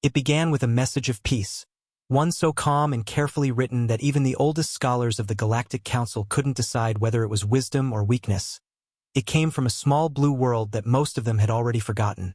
It began with a message of peace, one so calm and carefully written that even the oldest scholars of the Galactic Council couldn't decide whether it was wisdom or weakness. It came from a small blue world that most of them had already forgotten.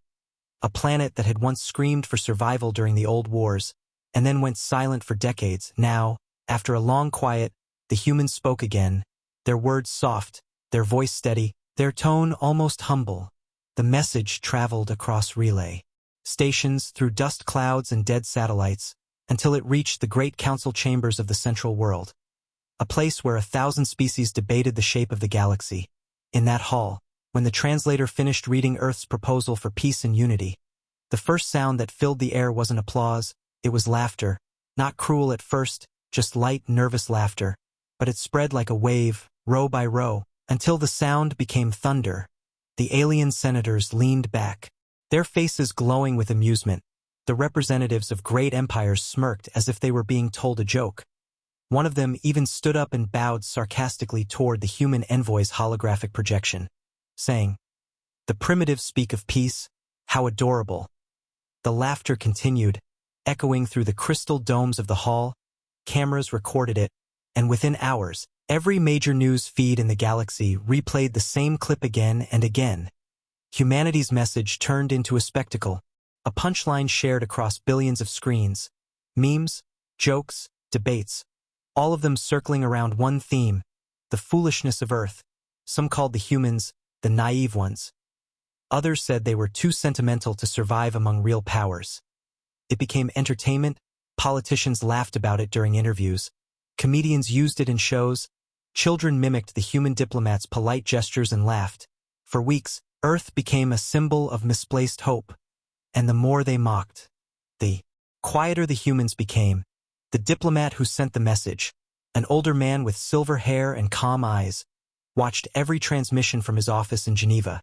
A planet that had once screamed for survival during the old wars, and then went silent for decades. Now, after a long quiet, the humans spoke again, their words soft, their voice steady, their tone almost humble. The message traveled across relay stations, through dust clouds and dead satellites, until it reached the great council chambers of the central world, a place where 1,000 species debated the shape of the galaxy. In that hall, when the translator finished reading Earth's proposal for peace and unity, the first sound that filled the air wasn't applause, it was laughter, not cruel at first, just light, nervous laughter, but it spread like a wave, row by row, until the sound became thunder. The alien senators leaned back, their faces glowing with amusement. The representatives of great empires smirked as if they were being told a joke. One of them even stood up and bowed sarcastically toward the human envoy's holographic projection, saying, "The primitives speak of peace, how adorable." The laughter continued, echoing through the crystal domes of the hall. Cameras recorded it, and within hours, every major news feed in the galaxy replayed the same clip again and again. Humanity's message turned into a spectacle, a punchline shared across billions of screens. Memes, jokes, debates, all of them circling around one theme, the foolishness of Earth. Some called the humans the naive ones. Others said they were too sentimental to survive among real powers. It became entertainment. Politicians laughed about it during interviews. Comedians used it in shows. Children mimicked the human diplomats' polite gestures and laughed. For weeks, Earth became a symbol of misplaced hope. And the more they mocked, the quieter the humans became. The diplomat who sent the message, an older man with silver hair and calm eyes, watched every transmission from his office in Geneva.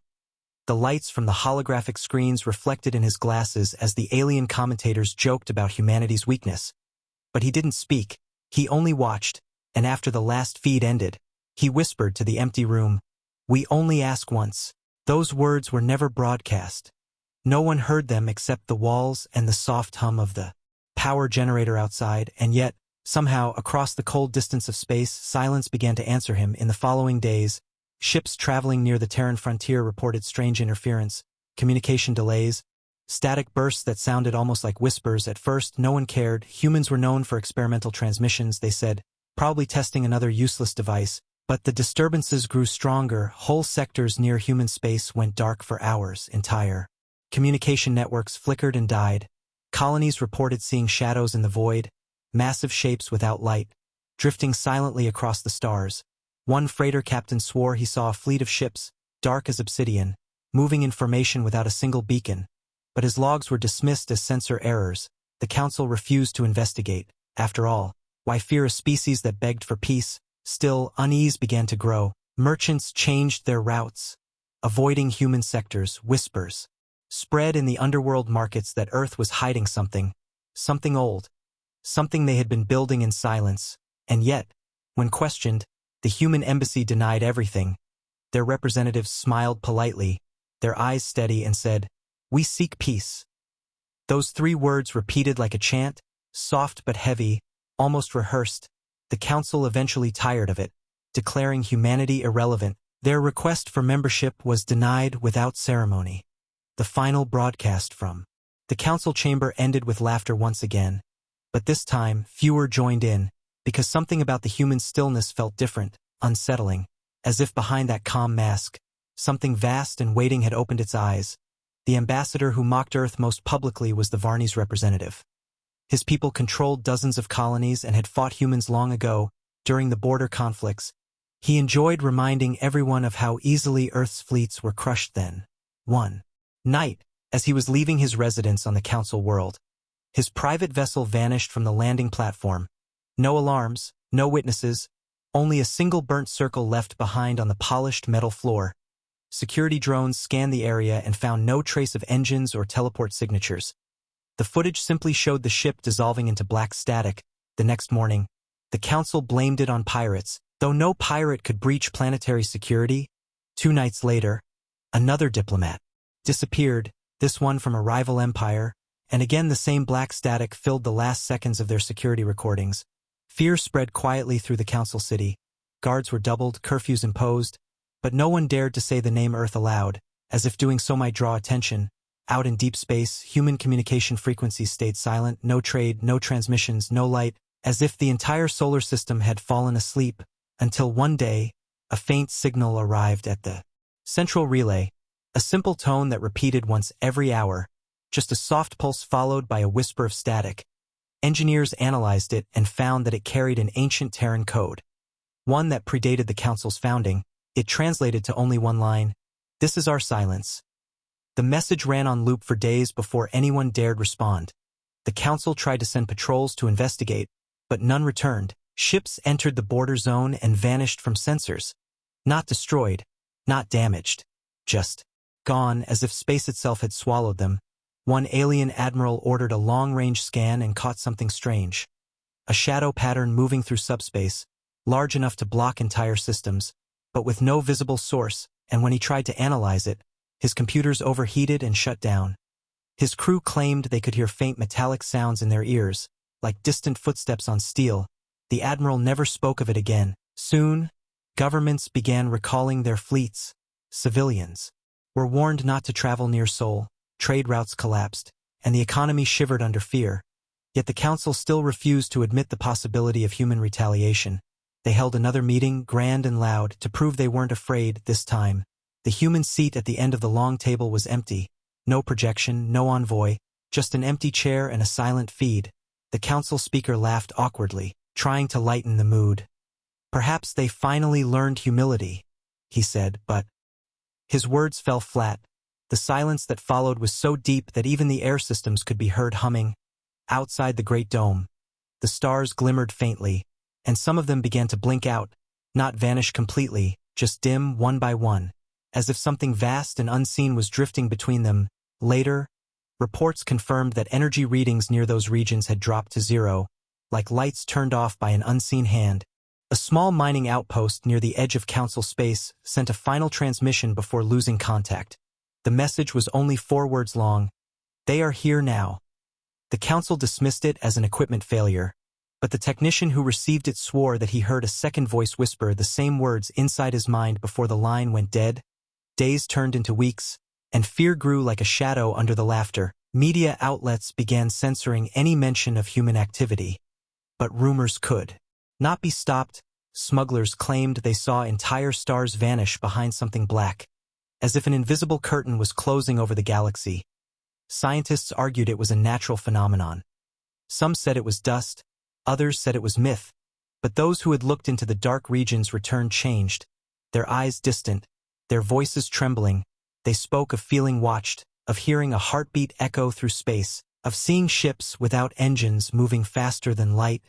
The lights from the holographic screens reflected in his glasses as the alien commentators joked about humanity's weakness. But he didn't speak, he only watched, and after the last feed ended, he whispered to the empty room, "We only ask once." Those words were never broadcast. No one heard them except the walls and the soft hum of the power generator outside, and yet, somehow, across the cold distance of space, silence began to answer him. In the following days, ships traveling near the Terran frontier reported strange interference, communication delays, static bursts that sounded almost like whispers. At first, no one cared. Humans were known for experimental transmissions, they said, probably testing another useless device. But the disturbances grew stronger. Whole sectors near human space went dark for hours. Entire communication networks flickered and died. Colonies reported seeing shadows in the void, massive shapes without light, drifting silently across the stars. One freighter captain swore he saw a fleet of ships, dark as obsidian, moving in formation without a single beacon. But his logs were dismissed as sensor errors. The council refused to investigate. After all, why fear a species that begged for peace? Still, unease began to grow. Merchants changed their routes, avoiding human sectors. Whispers spread in the underworld markets that Earth was hiding something old, something they had been building in silence. And yet, when questioned, the human embassy denied everything. Their representatives smiled politely, their eyes steady, and said, "We seek peace." Those 3 words repeated like a chant, soft but heavy, almost rehearsed. The council eventually tired of it, declaring humanity irrelevant. Their request for membership was denied without ceremony. The final broadcast from the council chamber ended with laughter once again. But this time, fewer joined in, because something about the human stillness felt different, unsettling, as if behind that calm mask, something vast and waiting had opened its eyes. The ambassador who mocked Earth most publicly was the Varney's representative. His people controlled dozens of colonies and had fought humans long ago, during the border conflicts. He enjoyed reminding everyone of how easily Earth's fleets were crushed then. One night, as he was leaving his residence on the council world, his private vessel vanished from the landing platform. No alarms, no witnesses, only a single burnt circle left behind on the polished metal floor. Security drones scanned the area and found no trace of engines or teleport signatures. The footage simply showed the ship dissolving into black static. The next morning, the council blamed it on pirates, though no pirate could breach planetary security. 2 nights later, another diplomat disappeared, this one from a rival empire, And again the same black static filled the last seconds of their security recordings. Fear spread quietly through the council city. Guards were doubled, curfews imposed, but no one dared to say the name Earth aloud, as if doing so might draw attention. Out in deep space, human communication frequencies stayed silent, no trade, no transmissions, no light, as if the entire solar system had fallen asleep, until one day, a faint signal arrived at the central relay, a simple tone that repeated once every hour, just a soft pulse followed by a whisper of static. Engineers analyzed it and found that it carried an ancient Terran code, one that predated the Council's founding. It translated to only one line: "This is our silence." The message ran on loop for days before anyone dared respond. The Council tried to send patrols to investigate, but none returned. Ships entered the border zone and vanished from sensors. Not destroyed, not damaged, just gone, as if space itself had swallowed them. One alien admiral ordered a long-range scan and caught something strange. A shadow pattern moving through subspace, large enough to block entire systems, but with no visible source, and when he tried to analyze it, his computers overheated and shut down. His crew claimed they could hear faint metallic sounds in their ears, like distant footsteps on steel. The admiral never spoke of it again. Soon, governments began recalling their fleets. Civilians were warned not to travel near Seoul. Trade routes collapsed, and the economy shivered under fear. Yet the Council still refused to admit the possibility of human retaliation. They held another meeting, grand and loud, to prove they weren't afraid this time. The human seat at the end of the long table was empty. No projection, no envoy, just an empty chair and a silent feed. The Council speaker laughed awkwardly, trying to lighten the mood. "Perhaps they finally learned humility," he said, but his words fell flat. The silence that followed was so deep that even the air systems could be heard humming. Outside the great dome, the stars glimmered faintly, and some of them began to blink out, not vanish completely, just dim one by one, as if something vast and unseen was drifting between them. Later, reports confirmed that energy readings near those regions had dropped to zero, like lights turned off by an unseen hand. A small mining outpost near the edge of Council space sent a final transmission before losing contact. The message was only 4 words long: "They are here now." The Council dismissed it as an equipment failure, but the technician who received it swore that he heard a second voice whisper the same words inside his mind before the line went dead. Days turned into weeks, and fear grew like a shadow under the laughter. Media outlets began censoring any mention of human activity. But rumors could not be stopped. Smugglers claimed they saw entire stars vanish behind something black, as if an invisible curtain was closing over the galaxy. Scientists argued it was a natural phenomenon. Some said it was dust, others said it was myth, but those who had looked into the dark regions returned changed, their eyes distant, their voices trembling. They spoke of feeling watched, of hearing a heartbeat echo through space, of seeing ships without engines moving faster than light.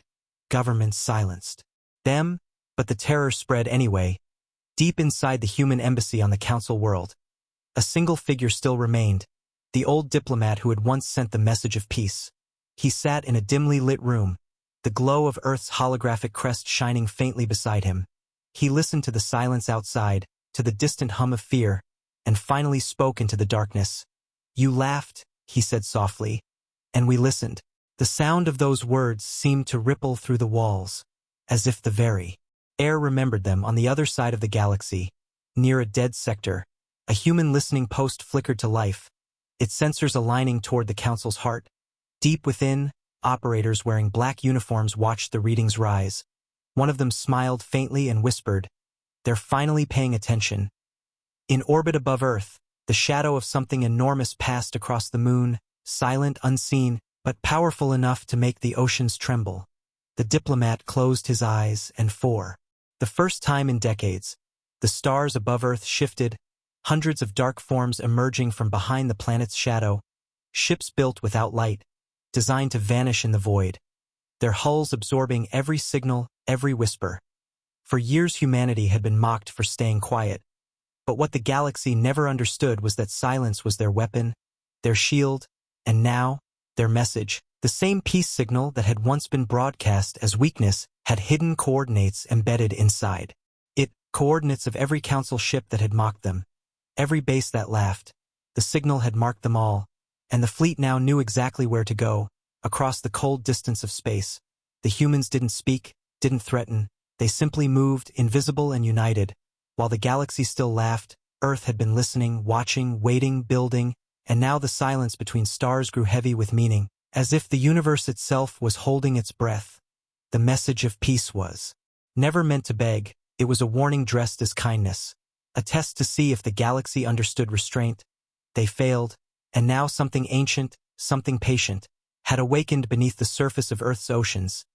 Governments silenced them, but the terror spread anyway. Deep inside the human embassy on the Council world, a single figure still remained, the old diplomat who had once sent the message of peace. He sat in a dimly lit room, the glow of Earth's holographic crest shining faintly beside him. He listened to the silence outside, to the distant hum of fear, and finally spoke into the darkness. "You laughed," he said softly, "and we listened." The sound of those words seemed to ripple through the walls, as if the very air remembered them. On the other side of the galaxy, near a dead sector, a human listening post flickered to life, its sensors aligning toward the Council's heart. Deep within, operators wearing black uniforms watched the readings rise. One of them smiled faintly and whispered, "They're finally paying attention." In orbit above Earth, the shadow of something enormous passed across the moon, silent, unseen, but powerful enough to make the oceans tremble. The diplomat closed his eyes, and for the first time in decades, the stars above Earth shifted, hundreds of dark forms emerging from behind the planet's shadow, ships built without light, designed to vanish in the void, their hulls absorbing every signal, every whisper. For years humanity had been mocked for staying quiet, but what the galaxy never understood was that silence was their weapon, their shield, and now, their message. The same peace signal that had once been broadcast as weakness had hidden coordinates embedded inside it, coordinates of every Council ship that had mocked them, every base that laughed. The signal had marked them all, and the fleet now knew exactly where to go, across the cold distance of space. The humans didn't speak, didn't threaten, they simply moved, invisible and united. While the galaxy still laughed, Earth had been listening, watching, waiting, building, and now the silence between stars grew heavy with meaning, as if the universe itself was holding its breath. The message of peace was never meant to beg, it was a warning dressed as kindness, a test to see if the galaxy understood restraint. They failed, and now something ancient, something patient, had awakened beneath the surface of Earth's oceans.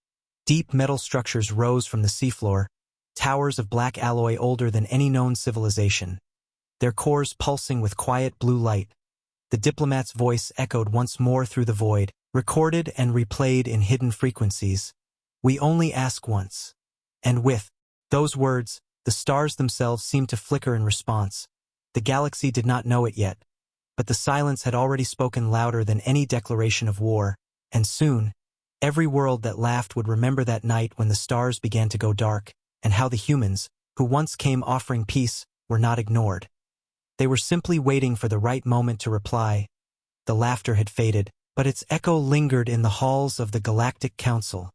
Deep metal structures rose from the seafloor, towers of black alloy older than any known civilization, their cores pulsing with quiet blue light. The diplomat's voice echoed once more through the void, recorded and replayed in hidden frequencies. We only ask once. And with those words, the stars themselves seemed to flicker in response. The galaxy did not know it yet, but the silence had already spoken louder than any declaration of war, and soon, every world that laughed would remember that night when the stars began to go dark, and how the humans, who once came offering peace, were not ignored. They were simply waiting for the right moment to reply. The laughter had faded, but its echo lingered in the halls of the Galactic Council,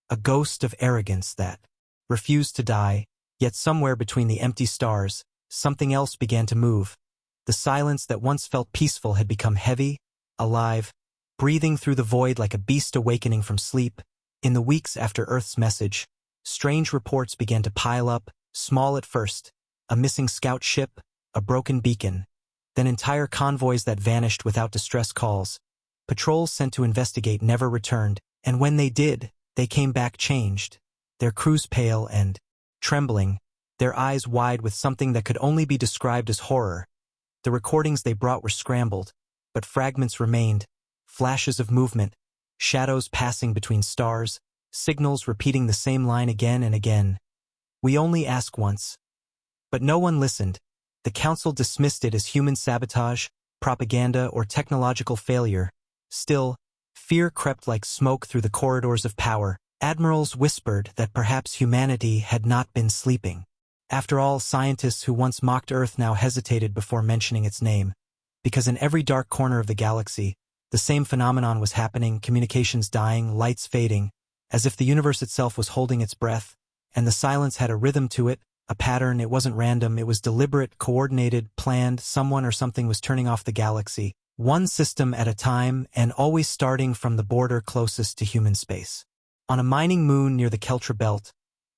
a ghost of arrogance that refused to die, yet somewhere between the empty stars, something else began to move. The silence that once felt peaceful had become heavy, alive, breathing through the void like a beast awakening from sleep. In the weeks after Earth's message, strange reports began to pile up, small at first, a missing scout ship, a broken beacon, then entire convoys that vanished without distress calls. Patrols sent to investigate never returned, and when they did, they came back changed, their crews pale and trembling, their eyes wide with something that could only be described as horror. The recordings they brought were scrambled, but fragments remained, flashes of movement, shadows passing between stars, signals repeating the same line again and again. We only ask once. But no one listened. The council dismissed it as human sabotage, propaganda, or technological failure. Still, fear crept like smoke through the corridors of power. Admirals whispered that perhaps humanity had not been sleeping. After all, scientists who once mocked Earth now hesitated before mentioning its name. Because in every dark corner of the galaxy, the same phenomenon was happening, communications dying, lights fading, as if the universe itself was holding its breath, and the silence had a rhythm to it, a pattern. It wasn't random, it was deliberate, coordinated, planned. Someone or something was turning off the galaxy, one system at a time, and always starting from the border closest to human space. On a mining moon near the Keltra Belt,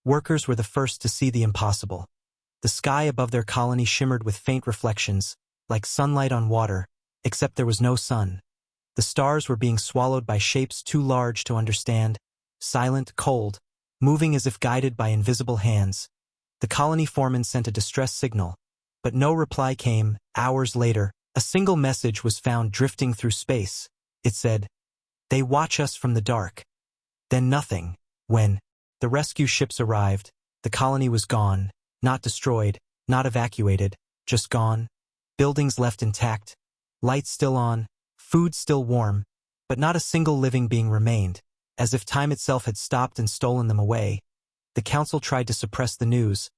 workers were the first to see the impossible. The sky above their colony shimmered with faint reflections, like sunlight on water, except there was no sun. The stars were being swallowed by shapes too large to understand, silent, cold, moving as if guided by invisible hands. The colony foreman sent a distress signal, but no reply came. Hours later, a single message was found drifting through space. It said, "They watch us from the dark." Then nothing. When the rescue ships arrived, the colony was gone, not destroyed, not evacuated, just gone. Buildings left intact, lights still on, food still warm, but not a single living being remained, as if time itself had stopped and stolen them away. The council tried to suppress the news,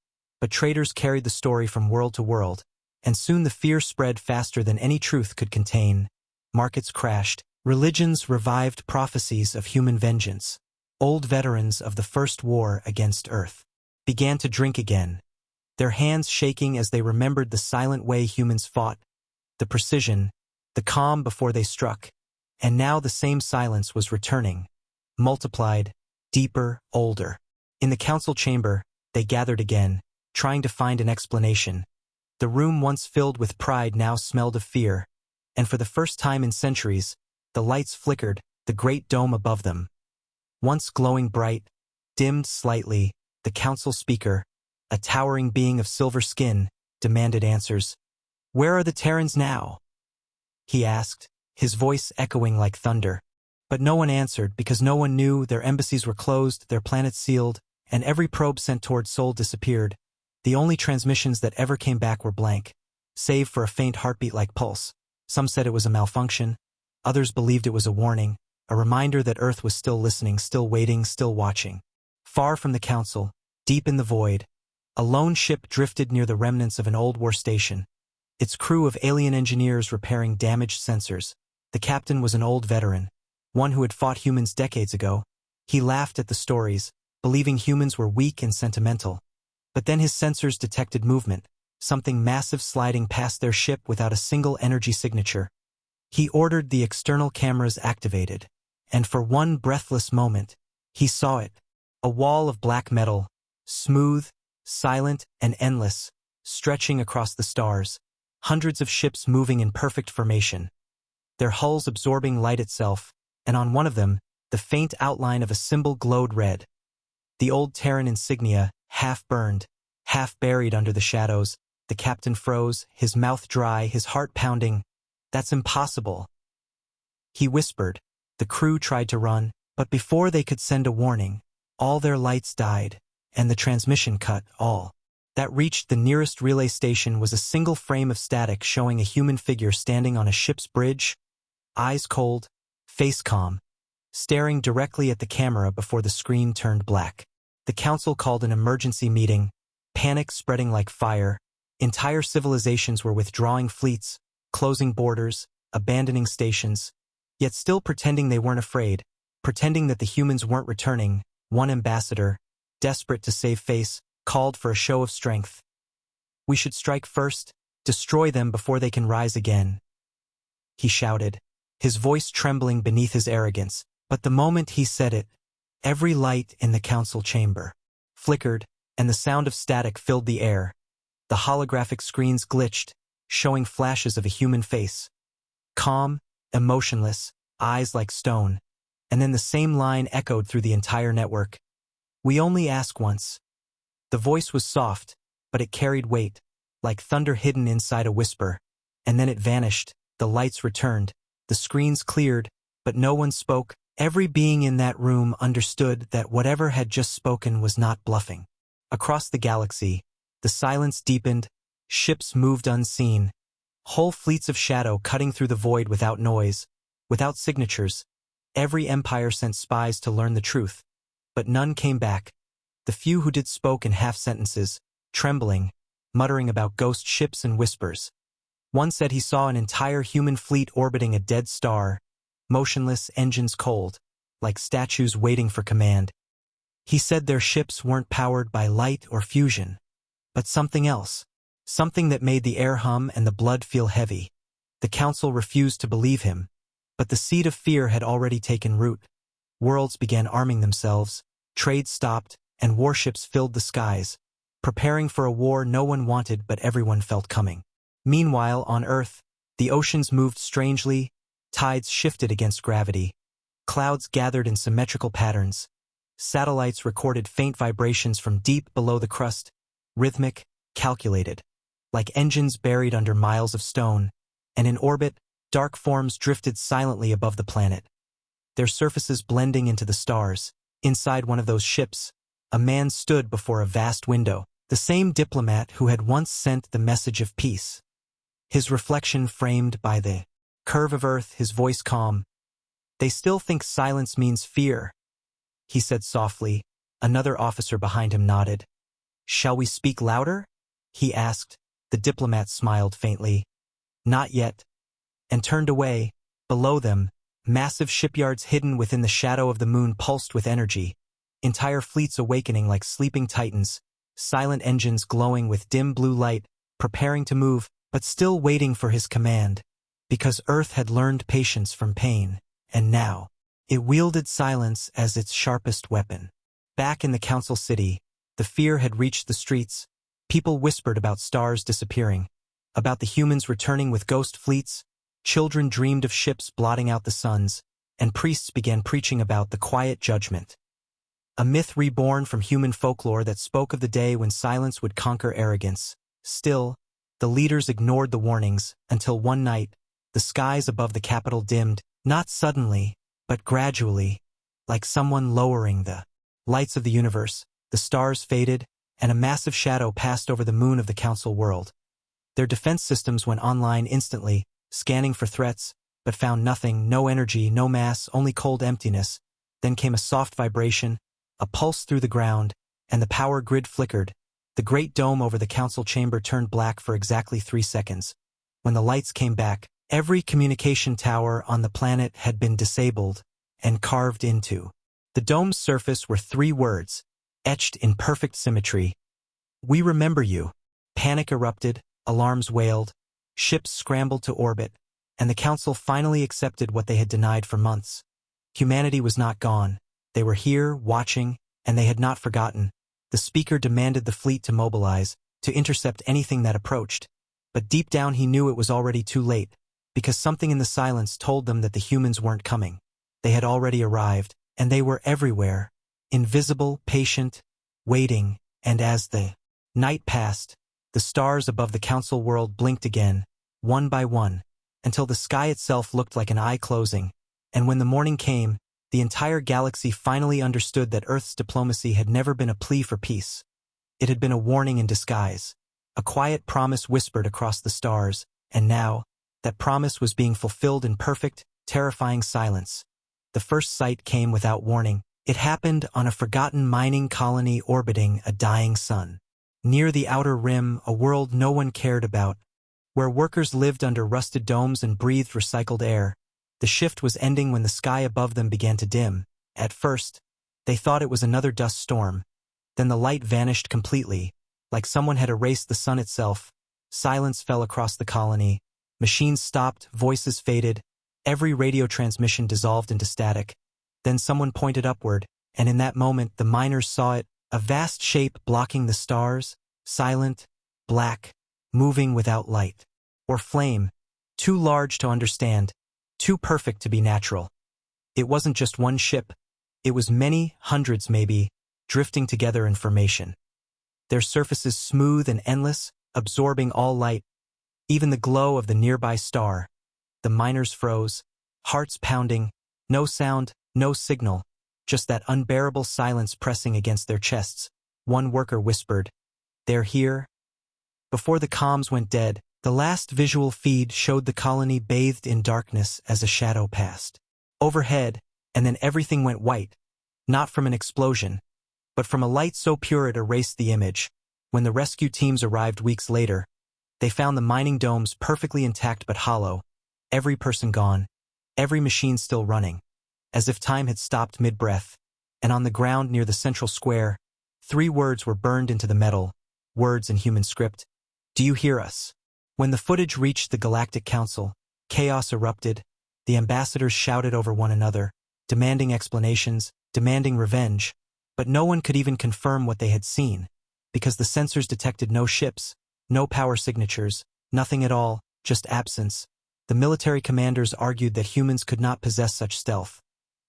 but traitors carried the story from world to world, and soon the fear spread faster than any truth could contain. Markets crashed, religions revived prophecies of human vengeance. Old veterans of the first war against Earth began to drink again, their hands shaking as they remembered the silent way humans fought, the precision, the calm before they struck. And now the same silence was returning, multiplied, deeper, older. In the council chamber, they gathered again, trying to find an explanation. The room once filled with pride now smelled of fear, and for the first time in centuries, the lights flickered, the great dome above them. Once glowing bright, dimmed slightly, the council speaker, a towering being of silver skin, demanded answers. "Where are the Terrans now?" he asked, his voice echoing like thunder. But no one answered because no one knew. Their embassies were closed, their planets sealed, and every probe sent toward Sol disappeared. The only transmissions that ever came back were blank, save for a faint heartbeat-like pulse. Some said it was a malfunction, others believed it was a warning, a reminder that Earth was still listening, still waiting, still watching. Far from the council, deep in the void, a lone ship drifted near the remnants of an old war station, its crew of alien engineers repairing damaged sensors. The captain was an old veteran, one who had fought humans decades ago. He laughed at the stories, believing humans were weak and sentimental. But then his sensors detected movement, something massive sliding past their ship without a single energy signature. He ordered the external cameras activated, and for one breathless moment, he saw it. A wall of black metal, smooth, silent, and endless, stretching across the stars, hundreds of ships moving in perfect formation, their hulls absorbing light itself, and on one of them, the faint outline of a symbol glowed red. The old Terran insignia, half burned, half buried under the shadows. The captain froze, his mouth dry, his heart pounding. "That's impossible," he whispered. The crew tried to run, but before they could send a warning, all their lights died, and the transmission cut. All that reached the nearest relay station was a single frame of static showing a human figure standing on a ship's bridge, eyes cold, face calm, staring directly at the camera before the screen turned black. The council called an emergency meeting, panic spreading like fire. Entire civilizations were withdrawing fleets, closing borders, abandoning stations, yet still pretending they weren't afraid, pretending that the humans weren't returning. One ambassador, desperate to save face, called for a show of strength. "We should strike first, destroy them before they can rise again," he shouted, his voice trembling beneath his arrogance. But the moment he said it, every light in the council chamber flickered, and the sound of static filled the air. The holographic screens glitched, showing flashes of a human face. Calm, emotionless, eyes like stone. And then the same line echoed through the entire network. "We only ask once." The voice was soft, but it carried weight, like thunder hidden inside a whisper. And then it vanished, the lights returned, the screens cleared, but no one spoke. Every being in that room understood that whatever had just spoken was not bluffing. Across the galaxy, the silence deepened, ships moved unseen, whole fleets of shadow cutting through the void without noise, without signatures. Every empire sent spies to learn the truth, but none came back. The few who did spoke in half sentences, trembling, muttering about ghost ships and whispers. One said he saw an entire human fleet orbiting a dead star, motionless, engines cold, like statues waiting for command. He said their ships weren't powered by light or fusion, but something else, something that made the air hum and the blood feel heavy. The council refused to believe him, but the seed of fear had already taken root. Worlds began arming themselves, trade stopped, and warships filled the skies, preparing for a war no one wanted but everyone felt coming. Meanwhile, on Earth, the oceans moved strangely, tides shifted against gravity, clouds gathered in symmetrical patterns, satellites recorded faint vibrations from deep below the crust, rhythmic, calculated, like engines buried under miles of stone, and in orbit, dark forms drifted silently above the planet, their surfaces blending into the stars. Inside one of those ships, a man stood before a vast window, the same diplomat who had once sent the message of peace. His reflection framed by the curve of Earth, his voice calm. "They still think silence means fear," he said softly. Another officer behind him nodded. "Shall we speak louder?" he asked. The diplomat smiled faintly. "Not yet," and turned away. Below them, massive shipyards hidden within the shadow of the moon pulsed with energy, entire fleets awakening like sleeping titans, silent engines glowing with dim blue light, preparing to move, but still waiting for his command. Because Earth had learned patience from pain, and now, it wielded silence as its sharpest weapon. Back in the council city, the fear had reached the streets. People whispered about stars disappearing, about the humans returning with ghost fleets. Children dreamed of ships blotting out the suns, and priests began preaching about the quiet judgment. A myth reborn from human folklore that spoke of the day when silence would conquer arrogance. Still, the leaders ignored the warnings, until one night, the skies above the capital dimmed, not suddenly, but gradually, like someone lowering the lights of the universe. The stars faded, and a massive shadow passed over the moon of the council world. Their defense systems went online instantly, scanning for threats, but found nothing, no energy, no mass, only cold emptiness. Then came a soft vibration, a pulse through the ground, and the power grid flickered. The great dome over the council chamber turned black for exactly 3 seconds. When the lights came back, Every communication tower on the planet had been disabled and carved into. The dome's surface were 3 words, etched in perfect symmetry. "We remember you." Panic erupted, alarms wailed, ships scrambled to orbit, and the Council finally accepted what they had denied for months. Humanity was not gone. They were here, watching, and they had not forgotten. The speaker demanded the fleet to mobilize, to intercept anything that approached. But deep down he knew it was already too late, because something in the silence told them that the humans weren't coming. They had already arrived, and they were everywhere, invisible, patient, waiting, and as the night passed, the stars above the Council world blinked again, one by one, until the sky itself looked like an eye closing, and when the morning came, the entire galaxy finally understood that Earth's diplomacy had never been a plea for peace. It had been a warning in disguise, a quiet promise whispered across the stars, and now, that promise was being fulfilled in perfect, terrifying silence. The first sight came without warning. It happened on a forgotten mining colony orbiting a dying sun. Near the outer rim, a world no one cared about, where workers lived under rusted domes and breathed recycled air. The shift was ending when the sky above them began to dim. At first, they thought it was another dust storm. Then the light vanished completely, like someone had erased the sun itself. Silence fell across the colony. Machines stopped, voices faded, every radio transmission dissolved into static. Then someone pointed upward, and in that moment the miners saw it, a vast shape blocking the stars, silent, black, moving without light or flame, too large to understand, too perfect to be natural. It wasn't just one ship, it was many, hundreds maybe, drifting together in formation. Their surfaces smooth and endless, absorbing all light, even the glow of the nearby star. The miners froze, hearts pounding, no sound, no signal, just that unbearable silence pressing against their chests. One worker whispered, "They're here." Before the comms went dead, the last visual feed showed the colony bathed in darkness as a shadow passed overhead, and then everything went white, not from an explosion, but from a light so pure it erased the image. When the rescue teams arrived weeks later, they found the mining domes perfectly intact but hollow, every person gone, every machine still running, as if time had stopped mid-breath, and on the ground near the central square, 3 words were burned into the metal, words in human script. "Do you hear us?" When the footage reached the Galactic Council, chaos erupted. The ambassadors shouted over one another, demanding explanations, demanding revenge, but no one could even confirm what they had seen, because the sensors detected no ships, no power signatures, nothing at all, just absence. The military commanders argued that humans could not possess such stealth,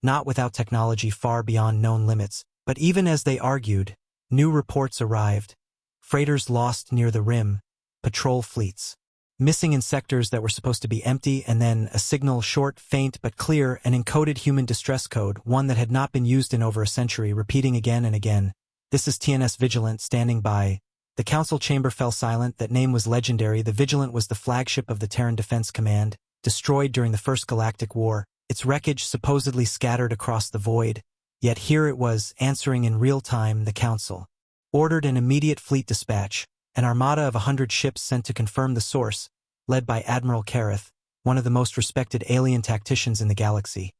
not without technology far beyond known limits. But even as they argued, new reports arrived. Freighters lost near the rim, patrol fleets missing in sectors that were supposed to be empty, and then a signal, short, faint but clear, an encoded human distress code, one that had not been used in over a century, repeating again and again. "This is TNS Vigilant standing by." The council chamber fell silent. That name was legendary. The Vigilant was the flagship of the Terran Defense Command, destroyed during the First Galactic War, its wreckage supposedly scattered across the void. Yet here it was, answering in real time. The council ordered an immediate fleet dispatch, an armada of 100 ships sent to confirm the source, led by Admiral Kareth, one of the most respected alien tacticians in the galaxy.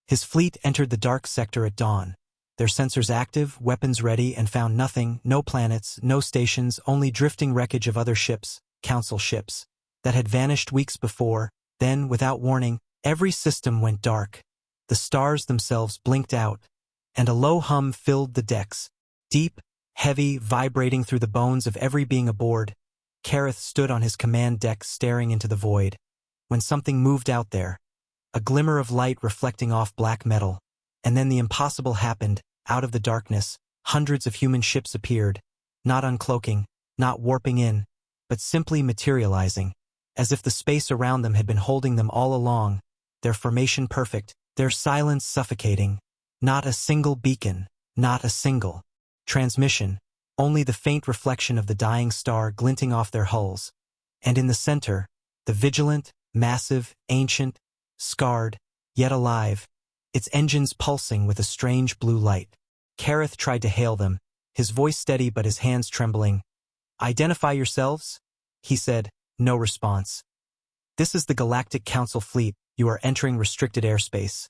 His fleet entered the dark sector at dawn, their sensors active, weapons ready, and found nothing, no planets, no stations, only drifting wreckage of other ships, council ships, that had vanished weeks before. Then, without warning, every system went dark. The stars themselves blinked out, and a low hum filled the decks, deep, heavy, vibrating through the bones of every being aboard. Kareth stood on his command deck staring into the void, when something moved out there, a glimmer of light reflecting off black metal, and then the impossible happened. Out of the darkness, hundreds of human ships appeared, not uncloaking, not warping in, but simply materializing, as if the space around them had been holding them all along, their formation perfect, their silence suffocating. Not a single beacon, not a single transmission, only the faint reflection of the dying star glinting off their hulls. And in the center, the Vigilant, massive, ancient, scarred, yet alive, its engines pulsing with a strange blue light. Kareth tried to hail them, his voice steady but his hands trembling. "Identify yourselves?" he said. No response. "This is the Galactic Council fleet. You are entering restricted airspace."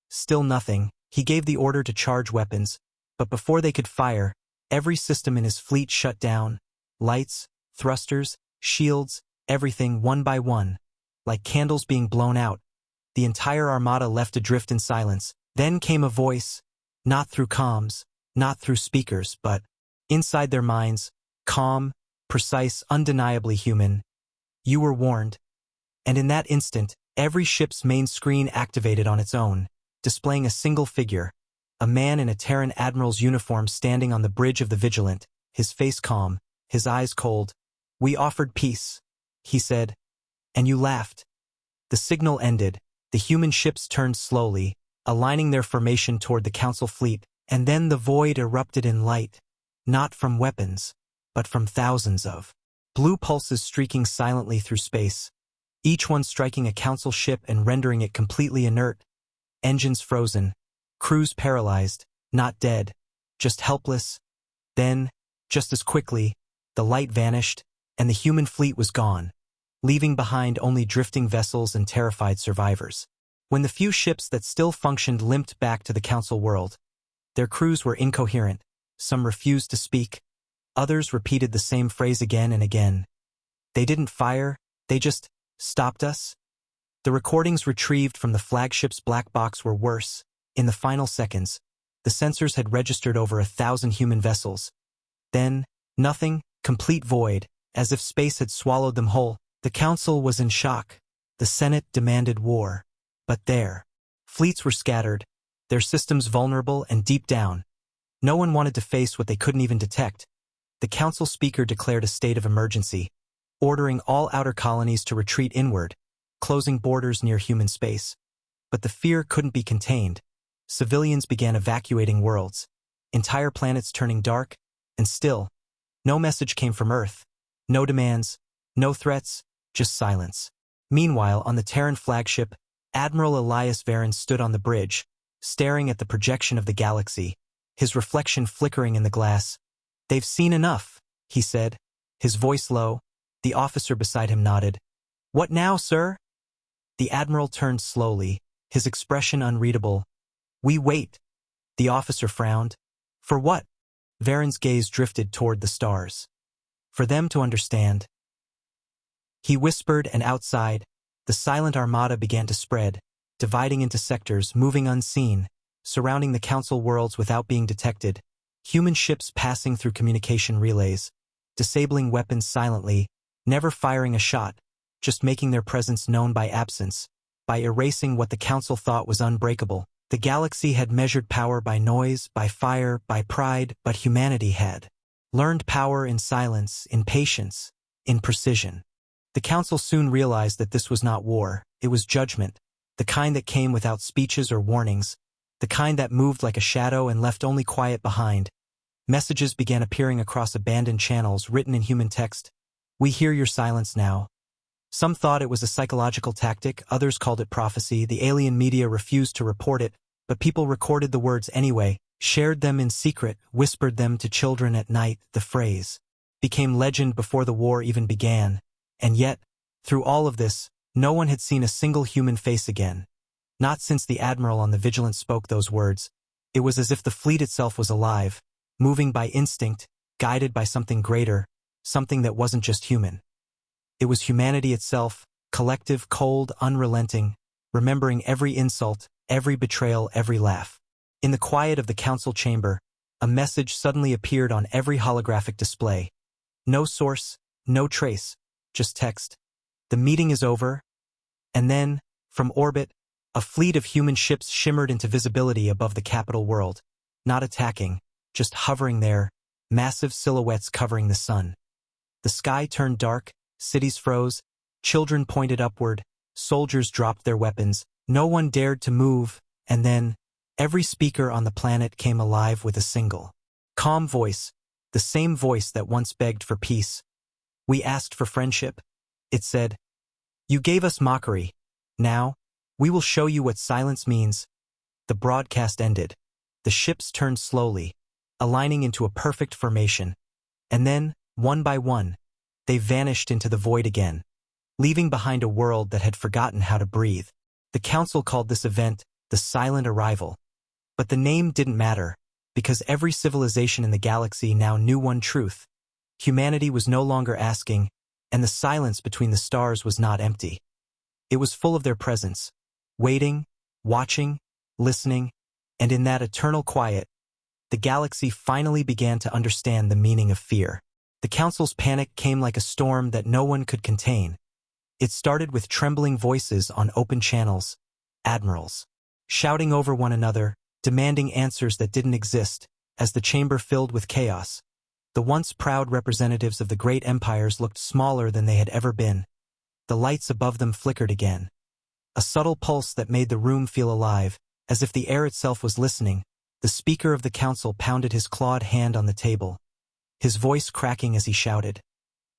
Still nothing. He gave the order to charge weapons, but before they could fire, every system in his fleet shut down. Lights, thrusters, shields, everything one by one. Like candles being blown out, the entire armada left adrift in silence. Then came a voice, not through comms, not through speakers, but inside their minds, calm, precise, undeniably human. "You were warned." And in that instant, every ship's main screen activated on its own, displaying a single figure, a man in a Terran admiral's uniform standing on the bridge of the Vigilant, his face calm, his eyes cold. "We offered peace," he said, "and you laughed." The signal ended, the human ships turned slowly, aligning their formation toward the Council fleet, and then the void erupted in light, not from weapons, but from thousands of blue pulses streaking silently through space, each one striking a Council ship and rendering it completely inert. Engines frozen, crews paralyzed, not dead, just helpless. Then, just as quickly, the light vanished, and the human fleet was gone, leaving behind only drifting vessels and terrified survivors. When the few ships that still functioned limped back to the Council world, their crews were incoherent. Some refused to speak, others repeated the same phrase again and again. "They didn't fire, they just stopped us." The recordings retrieved from the flagship's black box were worse. In the final seconds, the sensors had registered over 1,000 human vessels. Then, nothing, complete void, as if space had swallowed them whole. The Council was in shock. The Senate demanded war. But their fleets were scattered, their systems vulnerable and deep down. No one wanted to face what they couldn't even detect. The Council speaker declared a state of emergency, ordering all outer colonies to retreat inward, closing borders near human space. But the fear couldn't be contained. Civilians began evacuating worlds, entire planets turning dark, and still, no message came from Earth. No demands, no threats, just silence. Meanwhile, on the Terran flagship, Admiral Elias Varen stood on the bridge, staring at the projection of the galaxy, his reflection flickering in the glass. "They've seen enough," he said, his voice low. The officer beside him nodded. "What now, sir?" The Admiral turned slowly, his expression unreadable. "We wait." The officer frowned. "For what?" Varen's gaze drifted toward the stars. "For them to understand." He whispered, and outside, the silent armada began to spread, dividing into sectors, moving unseen, surrounding the Council worlds without being detected. Human ships passing through communication relays, disabling weapons silently, never firing a shot, just making their presence known by absence, by erasing what the Council thought was unbreakable. The galaxy had measured power by noise, by fire, by pride, but humanity had learned power in silence, in patience, in precision. The Council soon realized that this was not war, it was judgment, the kind that came without speeches or warnings, the kind that moved like a shadow and left only quiet behind. Messages began appearing across abandoned channels, written in human text. "We hear your silence now." Some thought it was a psychological tactic, others called it prophecy. The alien media refused to report it, but people recorded the words anyway, shared them in secret, whispered them to children at night. The phrase became legend before the war even began. And yet, through all of this, no one had seen a single human face again. Not since the Admiral on the Vigilant spoke those words. It was as if the fleet itself was alive, moving by instinct, guided by something greater, something that wasn't just human. It was humanity itself, collective, cold, unrelenting, remembering every insult, every betrayal, every laugh. In the quiet of the Council chamber, a message suddenly appeared on every holographic display. No source, no trace, just text. "The meeting is over." And then, from orbit, a fleet of human ships shimmered into visibility above the capital world, not attacking, just hovering there, massive silhouettes covering the sun. The sky turned dark, cities froze, children pointed upward, soldiers dropped their weapons, no one dared to move, and then, every speaker on the planet came alive with a single, calm voice, the same voice that once begged for peace. "We asked for friendship," it said. "You gave us mockery. Now, we will show you what silence means." The broadcast ended. The ships turned slowly, aligning into a perfect formation. And then, one by one, they vanished into the void again. leaving behind a world that had forgotten how to breathe. The council called this event the Silent Arrival. But the name didn't matter, because every civilization in the galaxy now knew one truth. Humanity was no longer asking, and the silence between the stars was not empty. It was full of their presence, waiting, watching, listening, and in that eternal quiet, the galaxy finally began to understand the meaning of fear. The council's panic came like a storm that no one could contain. It started with trembling voices on open channels, admirals, shouting over one another, demanding answers that didn't exist, as the chamber filled with chaos. The once proud representatives of the great empires looked smaller than they had ever been. The lights above them flickered again. A subtle pulse that made the room feel alive, as if the air itself was listening. The speaker of the council pounded his clawed hand on the table, his voice cracking as he shouted,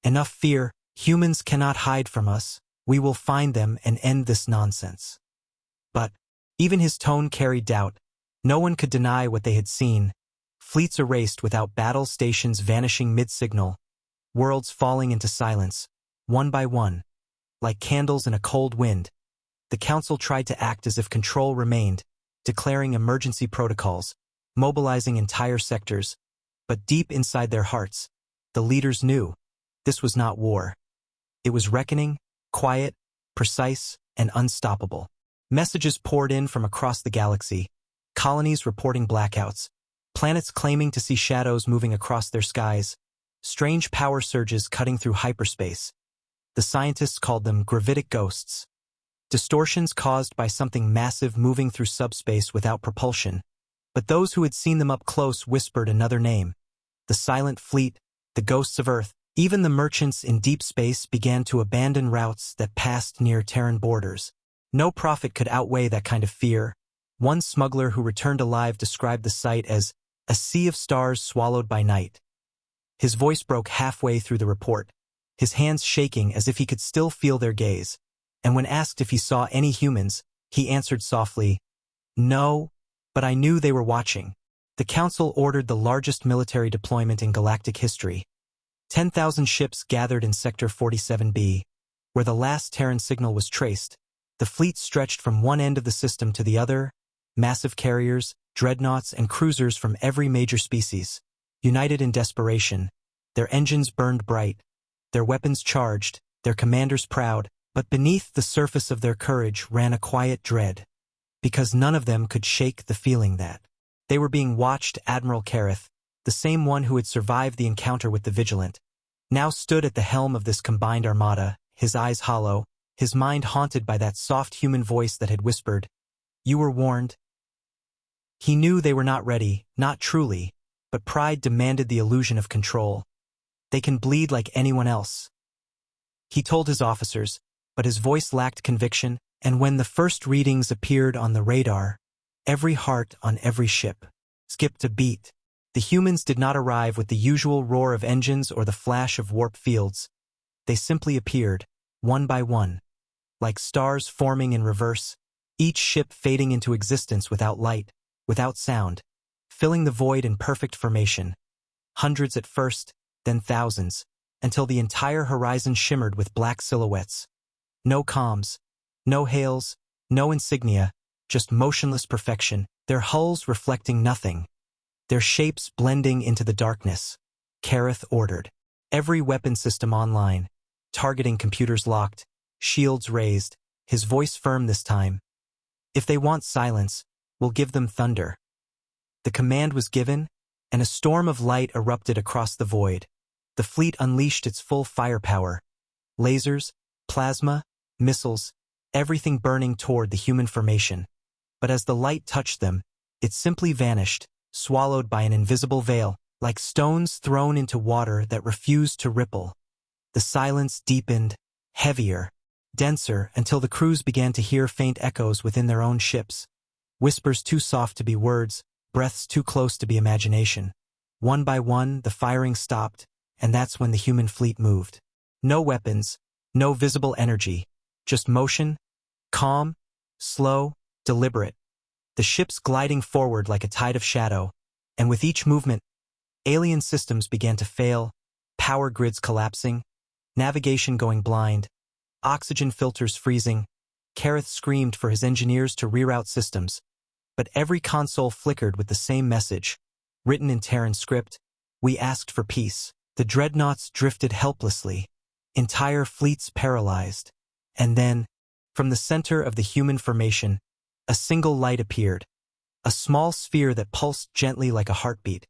"Enough fear, humans cannot hide from us, we will find them and end this nonsense." But, even his tone carried doubt. No one could deny what they had seen. Fleets erased without battle, stations vanishing mid-signal, worlds falling into silence, one by one, like candles in a cold wind. The council tried to act as if control remained, declaring emergency protocols, mobilizing entire sectors, but deep inside their hearts, the leaders knew this was not war. It was reckoning, quiet, precise, and unstoppable. Messages poured in from across the galaxy, colonies reporting blackouts, planets claiming to see shadows moving across their skies, strange power surges cutting through hyperspace. The scientists called them gravitic ghosts, distortions caused by something massive moving through subspace without propulsion. But those who had seen them up close whispered another name: the Silent Fleet, the ghosts of Earth. Even the merchants in deep space began to abandon routes that passed near Terran borders. No profit could outweigh that kind of fear. One smuggler who returned alive described the sight as a sea of stars swallowed by night. His voice broke halfway through the report, his hands shaking as if he could still feel their gaze. And when asked if he saw any humans, he answered softly, "No, but I knew they were watching." The council ordered the largest military deployment in galactic history. 10,000 ships gathered in Sector 47B, where the last Terran signal was traced. The fleet stretched from one end of the system to the other, massive carriers, dreadnoughts, and cruisers from every major species. United in desperation, their engines burned bright, their weapons charged, their commanders proud, but beneath the surface of their courage ran a quiet dread, because none of them could shake the feeling that they were being watched. Admiral Kareth, the same one who had survived the encounter with the Vigilant, now stood at the helm of this combined armada, his eyes hollow, his mind haunted by that soft human voice that had whispered, "You were warned." He knew they were not ready, not truly, but pride demanded the illusion of control. "They can bleed like anyone else," he told his officers, but his voice lacked conviction, and when the first readings appeared on the radar, every heart on every ship skipped a beat. The humans did not arrive with the usual roar of engines or the flash of warp fields. They simply appeared, one by one, like stars forming in reverse, each ship fading into existence without light, without sound, filling the void in perfect formation. Hundreds at first, then thousands, until the entire horizon shimmered with black silhouettes. No comms, no hails, no insignia, just motionless perfection, their hulls reflecting nothing, their shapes blending into the darkness. Kareth ordered. Every weapon system online, targeting computers locked, shields raised, his voice firm this time. "If they want silence, we'll give them thunder." The command was given, and a storm of light erupted across the void. The fleet unleashed its full firepower. Lasers, plasma, missiles, everything burning toward the human formation. But as the light touched them, it simply vanished, swallowed by an invisible veil, like stones thrown into water that refused to ripple. The silence deepened, heavier, denser, until the crews began to hear faint echoes within their own ships. Whispers too soft to be words, breaths too close to be imagination. One by one, the firing stopped, and that's when the human fleet moved. No weapons, no visible energy, just motion, calm, slow, deliberate. The ships gliding forward like a tide of shadow, and with each movement, alien systems began to fail, power grids collapsing, navigation going blind. oxygen filters freezing. Kareth screamed for his engineers to reroute systems, but every console flickered with the same message. Written in Terran script, we asked for peace. The dreadnoughts drifted helplessly, entire fleets paralyzed. And then, from the center of the human formation, a single light appeared, a small sphere that pulsed gently like a heartbeat.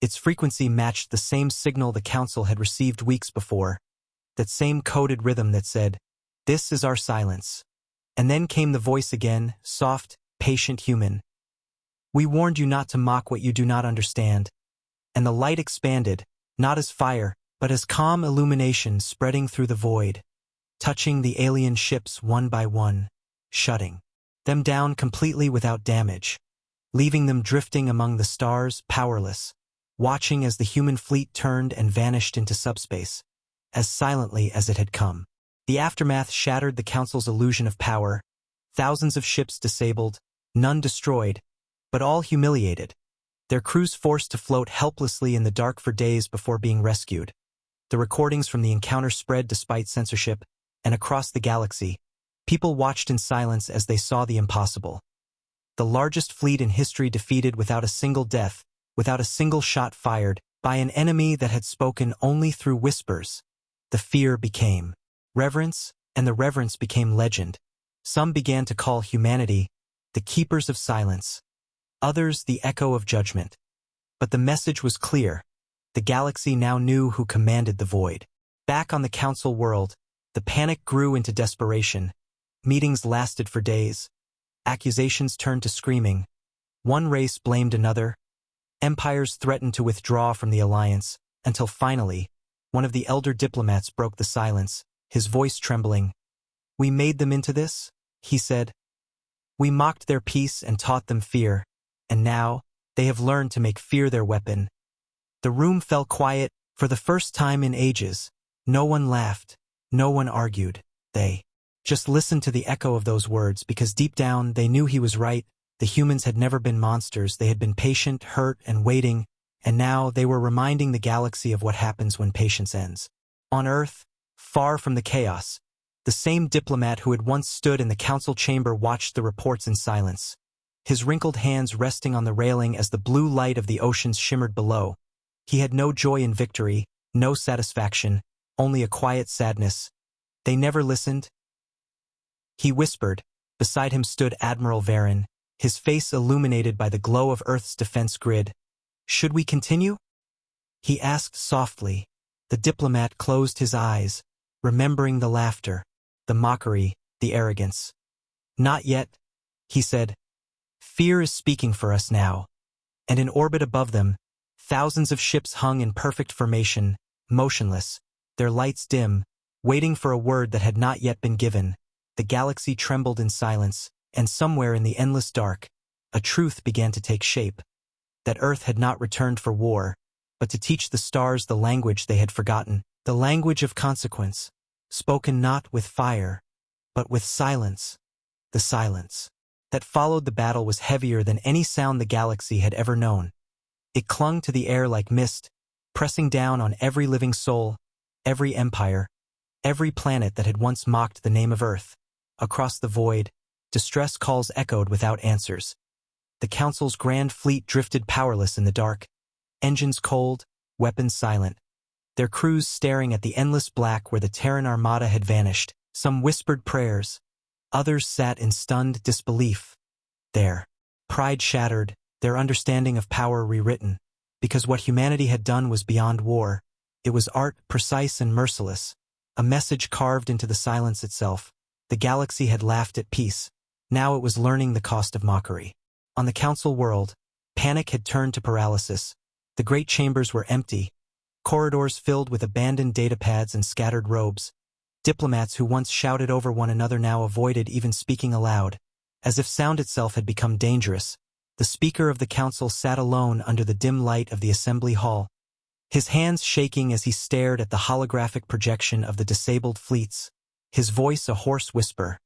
Its frequency matched the same signal the Council had received weeks before, that same coded rhythm that said, "This is our silence." And then came the voice again, soft, patient human. "We warned you not to mock what you do not understand." And the light expanded, not as fire, but as calm illumination spreading through the void, touching the alien ships one by one, shutting them down completely without damage, leaving them drifting among the stars, powerless, watching as the human fleet turned and vanished into subspace, as silently as it had come. The aftermath shattered the Council's illusion of power, thousands of ships disabled, none destroyed, but all humiliated, their crews forced to float helplessly in the dark for days before being rescued. The recordings from the encounter spread despite censorship, and across the galaxy, people watched in silence as they saw the impossible. The largest fleet in history defeated without a single death, without a single shot fired, by an enemy that had spoken only through whispers. The fear became reverence, and the reverence became legend. Some began to call humanity the keepers of silence, others the echo of judgment. But the message was clear. The galaxy now knew who commanded the void. Back on the Council world, the panic grew into desperation. Meetings lasted for days. Accusations turned to screaming. One race blamed another. Empires threatened to withdraw from the alliance, until finally, one of the elder diplomats broke the silence, his voice trembling. "We made them into this," he said. "We mocked their peace and taught them fear, and now they have learned to make fear their weapon." The room fell quiet for the first time in ages. No one laughed, no one argued. They just listened to the echo of those words, because deep down they knew he was right. The humans had never been monsters. They had been patient, hurt, and waiting, and now they were reminding the galaxy of what happens when patience ends. On Earth, far from the chaos, the same diplomat who had once stood in the Council chamber watched the reports in silence, his wrinkled hands resting on the railing as the blue light of the oceans shimmered below. He had no joy in victory, no satisfaction, only a quiet sadness. They never listened. He whispered. Beside him stood Admiral Varen, his face illuminated by the glow of Earth's defense grid. "Should we continue?" he asked softly. The diplomat closed his eyes, remembering the laughter, the mockery, the arrogance. "Not yet," he said. "Fear is speaking for us now." And in orbit above them, thousands of ships hung in perfect formation, motionless, their lights dim, waiting for a word that had not yet been given. The galaxy trembled in silence, and somewhere in the endless dark, a truth began to take shape. That Earth had not returned for war, but to teach the stars the language they had forgotten, the language of consequence, spoken not with fire, but with silence. The silence that followed the battle was heavier than any sound the galaxy had ever known. It clung to the air like mist, pressing down on every living soul, every empire, every planet that had once mocked the name of Earth. Across the void, distress calls echoed without answers. The Council's grand fleet drifted powerless in the dark, engines cold, weapons silent, their crews staring at the endless black where the Terran armada had vanished. Some whispered prayers, others sat in stunned disbelief. Their pride shattered, their understanding of power rewritten, because what humanity had done was beyond war. It was art, precise and merciless, a message carved into the silence itself. The galaxy had laughed at peace. Now it was learning the cost of mockery. On the Council world, panic had turned to paralysis. The great chambers were empty, corridors filled with abandoned datapads and scattered robes. Diplomats who once shouted over one another now avoided even speaking aloud, as if sound itself had become dangerous. The Speaker of the Council sat alone under the dim light of the assembly hall, his hands shaking as he stared at the holographic projection of the disabled fleets, his voice a hoarse whisper.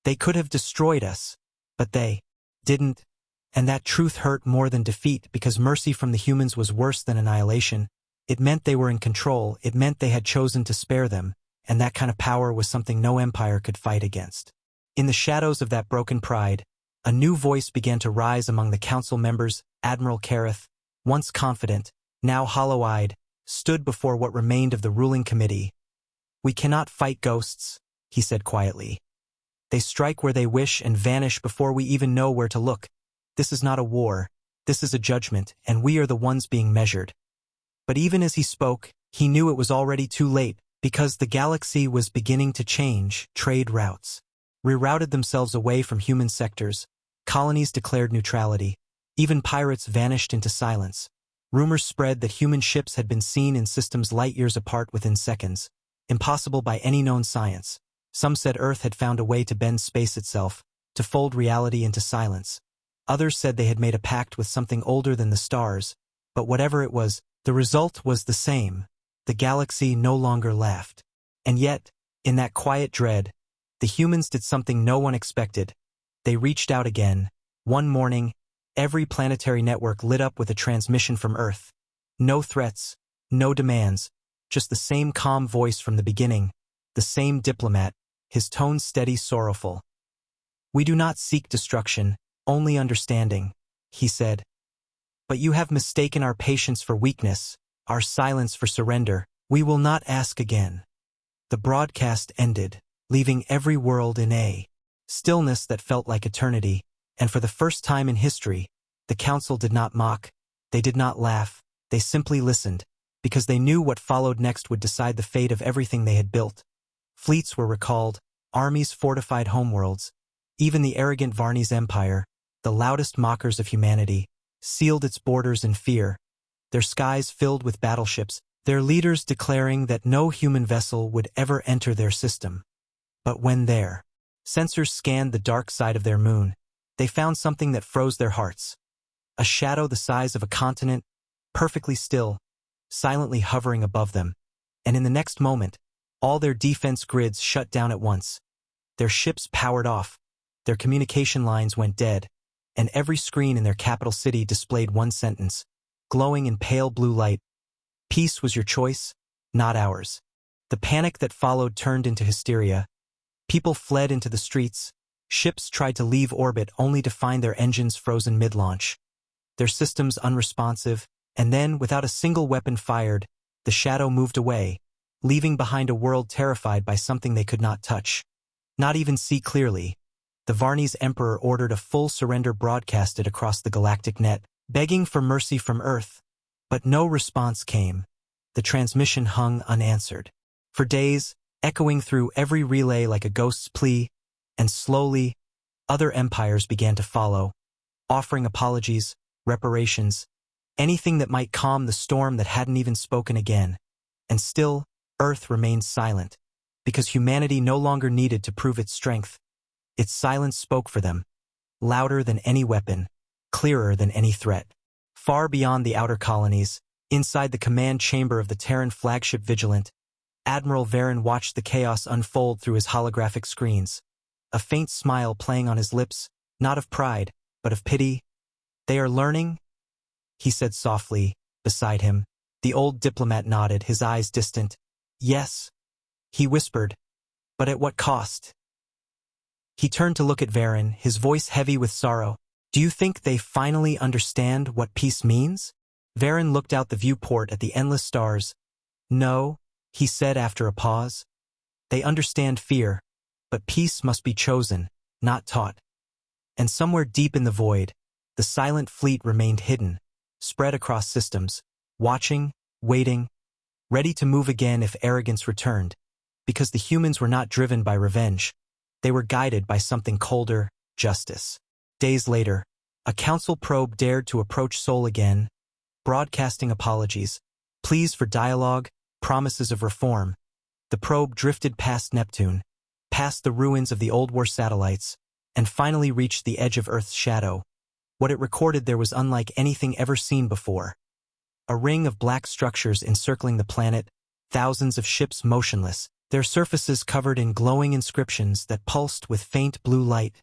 "They could have destroyed us, but they didn't," and that truth hurt more than defeat, because mercy from the humans was worse than annihilation. It meant they were in control, it meant they had chosen to spare them, and that kind of power was something no empire could fight against. In the shadows of that broken pride, a new voice began to rise among the council members. Admiral Kareth, once confident, now hollow-eyed, stood before what remained of the ruling committee. "We cannot fight ghosts," he said quietly. "They strike where they wish and vanish before we even know where to look. This is not a war, this is a judgment, and we are the ones being measured." But even as he spoke, he knew it was already too late, because the galaxy was beginning to change. Trade routes rerouted themselves away from human sectors, colonies declared neutrality, even pirates vanished into silence. Rumors spread that human ships had been seen in systems light years apart within seconds, impossible by any known science. Some said Earth had found a way to bend space itself, to fold reality into silence. Others said they had made a pact with something older than the stars, but whatever it was, the result was the same. The galaxy no longer laughed. And yet, in that quiet dread, the humans did something no one expected. They reached out again. One morning, every planetary network lit up with a transmission from Earth. No threats, no demands, just the same calm voice from the beginning, the same diplomat, his tone steady, sorrowful. "We do not seek destruction, only understanding," he said. "But you have mistaken our patience for weakness, our silence for surrender. We will not ask again." The broadcast ended, leaving every world in a stillness that felt like eternity, and for the first time in history, the council did not mock, they did not laugh, they simply listened, because they knew what followed next would decide the fate of everything they had built. Fleets were recalled, armies fortified homeworlds, even the arrogant Varney's empire, the loudest mockers of humanity, sealed its borders in fear, their skies filled with battleships, their leaders declaring that no human vessel would ever enter their system. But when their sensors scanned the dark side of their moon, they found something that froze their hearts. A shadow the size of a continent, perfectly still, silently hovering above them. And in the next moment, all their defense grids shut down at once. Their ships powered off, their communication lines went dead, and every screen in their capital city displayed one sentence, glowing in pale blue light: "Peace was your choice, not ours." The panic that followed turned into hysteria. People fled into the streets. Ships tried to leave orbit only to find their engines frozen mid-launch, their systems unresponsive, and then, without a single weapon fired, the shadow moved away, leaving behind a world terrified by something they could not touch, not even see clearly. The Varney's emperor ordered a full surrender broadcasted across the galactic net, begging for mercy from Earth. But no response came. The transmission hung unanswered. For days, echoing through every relay like a ghost's plea, and slowly, other empires began to follow, offering apologies, reparations, anything that might calm the storm that hadn't even spoken again. And still, Earth remained silent, because humanity no longer needed to prove its strength. Its silence spoke for them, louder than any weapon, clearer than any threat. Far beyond the outer colonies, inside the command chamber of the Terran flagship Vigilant, Admiral Varen watched the chaos unfold through his holographic screens, a faint smile playing on his lips, not of pride, but of pity. "They are learning?" he said softly, beside him. The old diplomat nodded, his eyes distant. "Yes," he whispered, "but at what cost?" He turned to look at Varen, his voice heavy with sorrow. "Do you think they finally understand what peace means?" Varen looked out the viewport at the endless stars. "No," he said after a pause. "They understand fear, but peace must be chosen, not taught." And somewhere deep in the void, the silent fleet remained hidden, spread across systems, watching, waiting, ready to move again if arrogance returned, because the humans were not driven by revenge. They were guided by something colder: justice. Days later, a council probe dared to approach Sol again, broadcasting apologies, pleas for dialogue, promises of reform. The probe drifted past Neptune, past the ruins of the old war satellites, and finally reached the edge of Earth's shadow. What it recorded there was unlike anything ever seen before. A ring of black structures encircling the planet, thousands of ships motionless, their surfaces covered in glowing inscriptions that pulsed with faint blue light.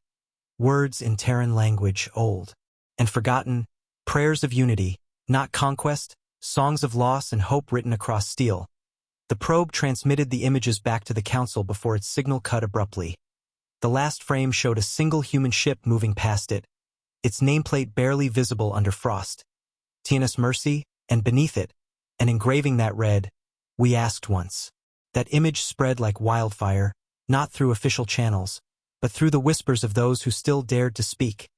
Words in Terran language, old and forgotten, prayers of unity, not conquest, songs of loss and hope written across steel. The probe transmitted the images back to the Council before its signal cut abruptly. The last frame showed a single human ship moving past it, its nameplate barely visible under frost. TNS Mercy, and beneath it, an engraving that read, "We asked once." That image spread like wildfire, not through official channels, but through the whispers of those who still dared to speak.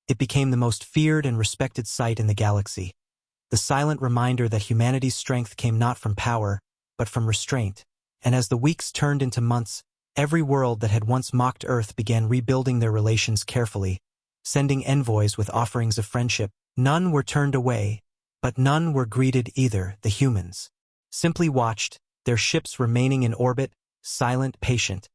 It became the most feared and respected sight in the galaxy. The silent reminder that humanity's strength came not from power, but from restraint. And as the weeks turned into months, every world that had once mocked Earth began rebuilding their relations carefully, sending envoys with offerings of friendship. None were turned away, but none were greeted either. The humans simply watched, their ships remaining in orbit, silent, patient.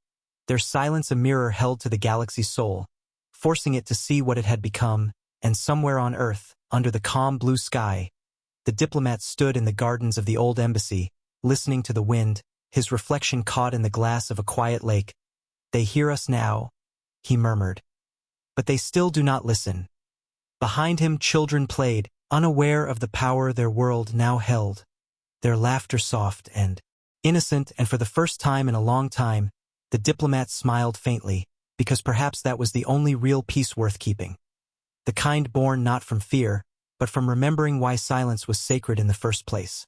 Their silence a mirror held to the galaxy's soul, forcing it to see what it had become, and somewhere on Earth, under the calm blue sky, the diplomat stood in the gardens of the old embassy, listening to the wind, his reflection caught in the glass of a quiet lake. "They hear us now," he murmured. "But they still do not listen." Behind him children played, unaware of the power their world now held, their laughter soft and innocent, and for the first time in a long time, the diplomat smiled faintly, because perhaps that was the only real peace worth keeping. The kind born not from fear, but from remembering why silence was sacred in the first place.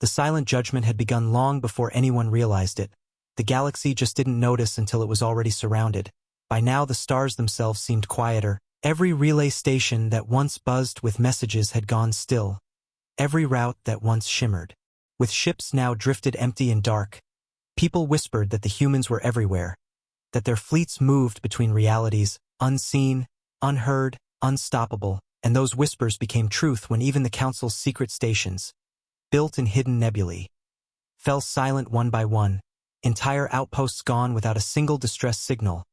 The silent judgment had begun long before anyone realized it. The galaxy just didn't notice until it was already surrounded. By now the stars themselves seemed quieter. Every relay station that once buzzed with messages had gone still. Every route that once shimmered, with ships now drifted empty and dark. People whispered that the humans were everywhere, that their fleets moved between realities, unseen, unheard, unstoppable, and those whispers became truth when even the Council's secret stations, built in hidden nebulae, fell silent one by one, entire outposts gone without a single distress signal,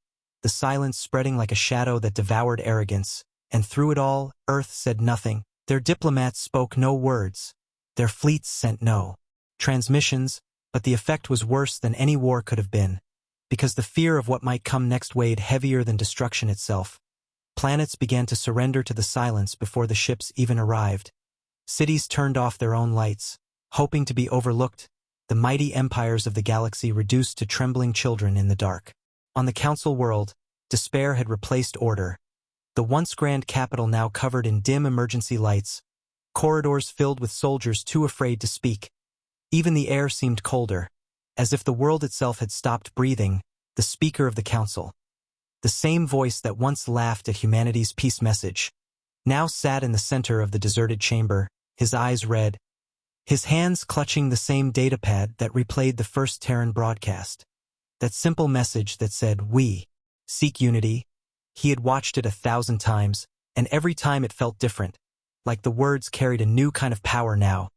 the silence spreading like a shadow that devoured arrogance, and through it all, Earth said nothing. Their diplomats spoke no words. Their fleets sent no transmissions, but the effect was worse than any war could have been, because the fear of what might come next weighed heavier than destruction itself. Planets began to surrender to the silence before the ships even arrived. Cities turned off their own lights, hoping to be overlooked, the mighty empires of the galaxy reduced to trembling children in the dark. On the Council world, despair had replaced order. The once grand capital now covered in dim emergency lights, corridors filled with soldiers too afraid to speak. Even the air seemed colder, as if the world itself had stopped breathing. The speaker of the Council, the same voice that once laughed at humanity's peace message, now sat in the center of the deserted chamber, his eyes red, his hands clutching the same datapad that replayed the first Terran broadcast. That simple message that said, "We seek unity." He had watched it 1,000 times, and every time it felt different, like the words carried a new kind of power now.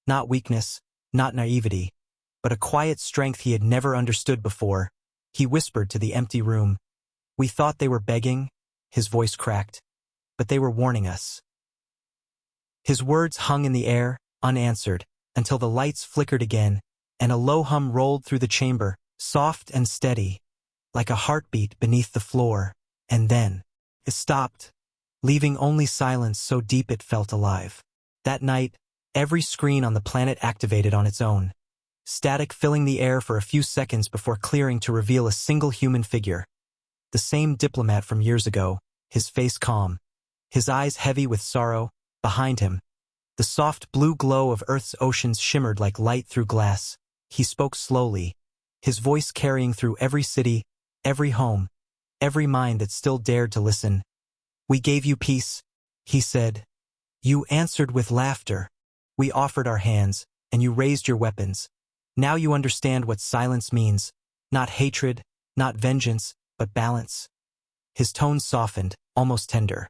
Not weakness, not naivety, but a quiet strength he had never understood before. He whispered to the empty room. "We thought they were begging," his voice cracked, "but they were warning us." His words hung in the air, unanswered, until the lights flickered again, and a low hum rolled through the chamber, soft and steady, like a heartbeat beneath the floor, and then it stopped, leaving only silence so deep it felt alive. That night, every screen on the planet activated on its own, static filling the air for a few seconds before clearing to reveal a single human figure. The same diplomat from years ago, his face calm, his eyes heavy with sorrow. Behind him, the soft blue glow of Earth's oceans shimmered like light through glass. He spoke slowly, his voice carrying through every city, every home, every mind that still dared to listen. "We gave you peace," he said. "You answered with laughter. We offered our hands, and you raised your weapons. Now you understand what silence means. Not hatred, not vengeance, but balance." His tone softened, almost tender.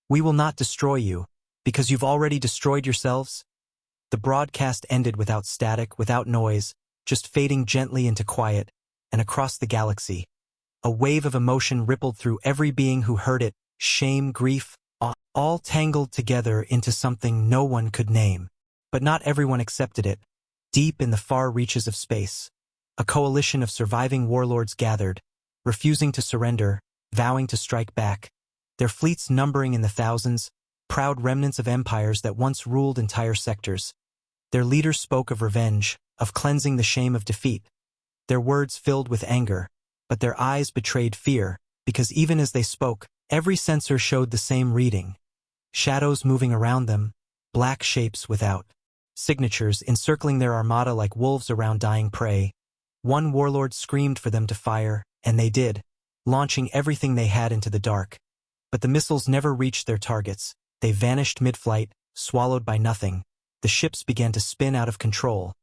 "We will not destroy you, because you've already destroyed yourselves." The broadcast ended without static, without noise, just fading gently into quiet, and across the galaxy, a wave of emotion rippled through every being who heard it, shame, grief, all tangled together into something no one could name. But not everyone accepted it. Deep in the far reaches of space, a coalition of surviving warlords gathered, refusing to surrender, vowing to strike back, their fleets numbering in the thousands, proud remnants of empires that once ruled entire sectors. Their leaders spoke of revenge, of cleansing the shame of defeat. Their words filled with anger, but their eyes betrayed fear, because even as they spoke, every sensor showed the same reading. Shadows moving around them, black shapes without. Signatures encircling their armada like wolves around dying prey. One warlord screamed for them to fire, and they did, launching everything they had into the dark. But the missiles never reached their targets. They vanished mid-flight, swallowed by nothing. The ships began to spin out of control,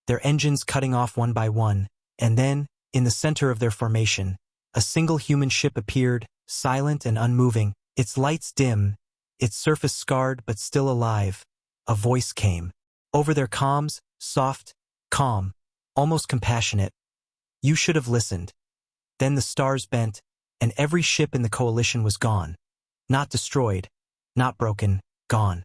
their engines cutting off one by one, and then, in the center of their formation, a single human ship appeared, silent and unmoving, its lights dim, its surface scarred but still alive. A voice came. Over their comms, soft, calm, almost compassionate. "You should have listened." Then the stars bent, and every ship in the coalition was gone. Not destroyed, not broken, gone.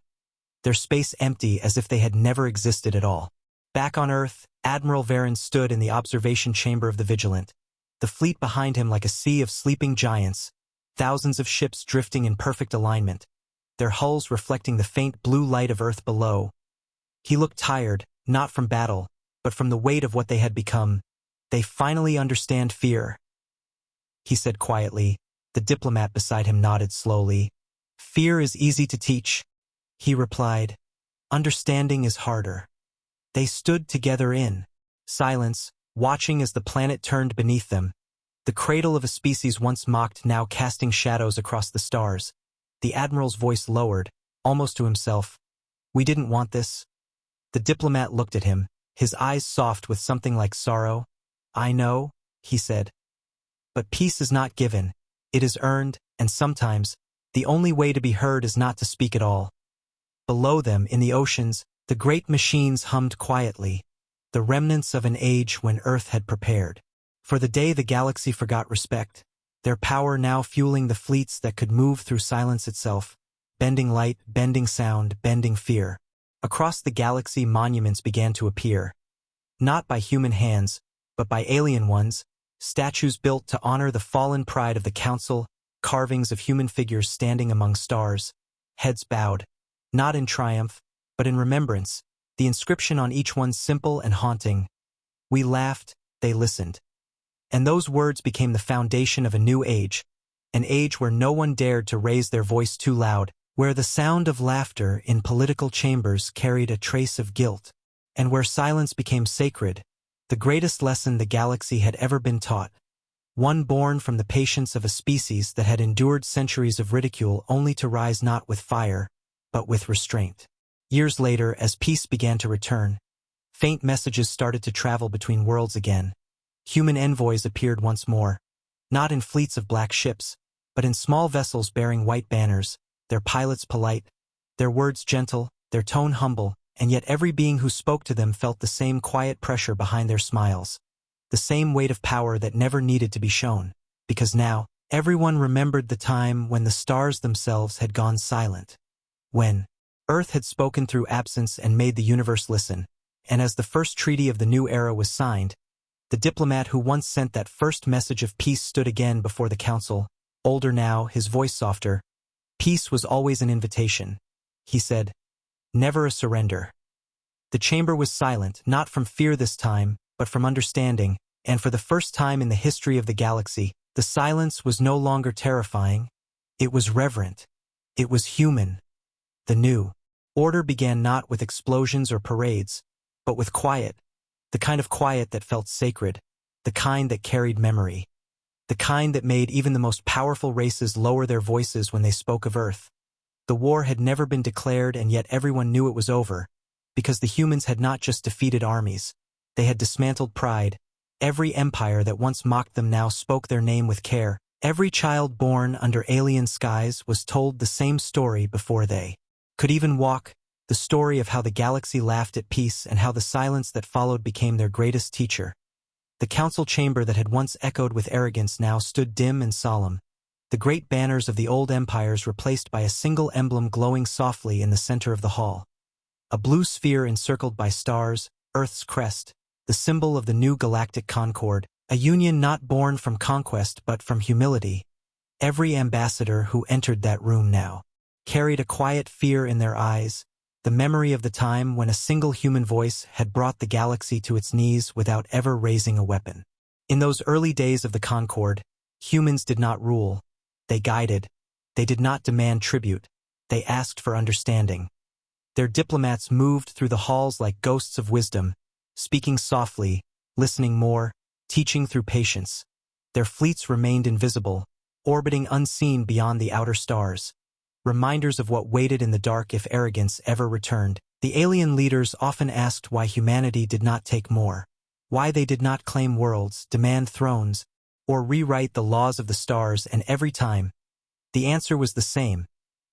Their space empty as if they had never existed at all. Back on Earth, Admiral Varen stood in the observation chamber of the Vigilant, the fleet behind him like a sea of sleeping giants, thousands of ships drifting in perfect alignment, their hulls reflecting the faint blue light of Earth below. He looked tired, not from battle, but from the weight of what they had become. "They finally understand fear," he said quietly. The diplomat beside him nodded slowly. "Fear is easy to teach," he replied. "Understanding is harder." They stood together in silence, watching as the planet turned beneath them. The cradle of a species once mocked now casting shadows across the stars. The admiral's voice lowered, almost to himself. "We didn't want this." The diplomat looked at him, his eyes soft with something like sorrow. "I know," he said. "But peace is not given. It is earned, and sometimes, the only way to be heard is not to speak at all." Below them, in the oceans, the great machines hummed quietly, the remnants of an age when Earth had prepared. For the day the galaxy forgot respect, their power now fueling the fleets that could move through silence itself, bending light, bending sound, bending fear. Across the galaxy monuments began to appear. Not by human hands, but by alien ones, statues built to honor the fallen pride of the Council, carvings of human figures standing among stars, heads bowed, not in triumph, but in remembrance, the inscription on each one simple and haunting. "We laughed, they listened." And those words became the foundation of a new age, an age where no one dared to raise their voice too loud, where the sound of laughter in political chambers carried a trace of guilt, and where silence became sacred, the greatest lesson the galaxy had ever been taught, one born from the patience of a species that had endured centuries of ridicule only to rise not with fire, but with restraint. Years later, as peace began to return, faint messages started to travel between worlds again. Human envoys appeared once more, not in fleets of black ships, but in small vessels bearing white banners, their pilots polite, their words gentle, their tone humble, and yet every being who spoke to them felt the same quiet pressure behind their smiles, the same weight of power that never needed to be shown, because now, everyone remembered the time when the stars themselves had gone silent, when Earth had spoken through absence and made the universe listen, and as the first treaty of the new era was signed, the diplomat who once sent that first message of peace stood again before the council, older now, his voice softer. "Peace was always an invitation," he said, "never a surrender." The chamber was silent, not from fear this time, but from understanding, and for the first time in the history of the galaxy, the silence was no longer terrifying. It was reverent. It was human. The new order began not with explosions or parades, but with quiet, the kind of quiet that felt sacred, the kind that carried memory, the kind that made even the most powerful races lower their voices when they spoke of Earth. The war had never been declared, and yet everyone knew it was over, because the humans had not just defeated armies, they had dismantled pride. Every empire that once mocked them now spoke their name with care. Every child born under alien skies was told the same story before they could even walk, the story of how the galaxy laughed at peace and how the silence that followed became their greatest teacher. The council chamber that had once echoed with arrogance now stood dim and solemn, the great banners of the old empires replaced by a single emblem glowing softly in the center of the hall. A blue sphere encircled by stars, Earth's crest, the symbol of the new galactic concord, a union not born from conquest but from humility. Every ambassador who entered that room now carried a quiet fear in their eyes, the memory of the time when a single human voice had brought the galaxy to its knees without ever raising a weapon. In those early days of the Concord, humans did not rule. They guided. They did not demand tribute. They asked for understanding. Their diplomats moved through the halls like ghosts of wisdom, speaking softly, listening more, teaching through patience. Their fleets remained invisible, orbiting unseen beyond the outer stars, reminders of what waited in the dark if arrogance ever returned. The alien leaders often asked why humanity did not take more, why they did not claim worlds, demand thrones, or rewrite the laws of the stars, and every time, the answer was the same,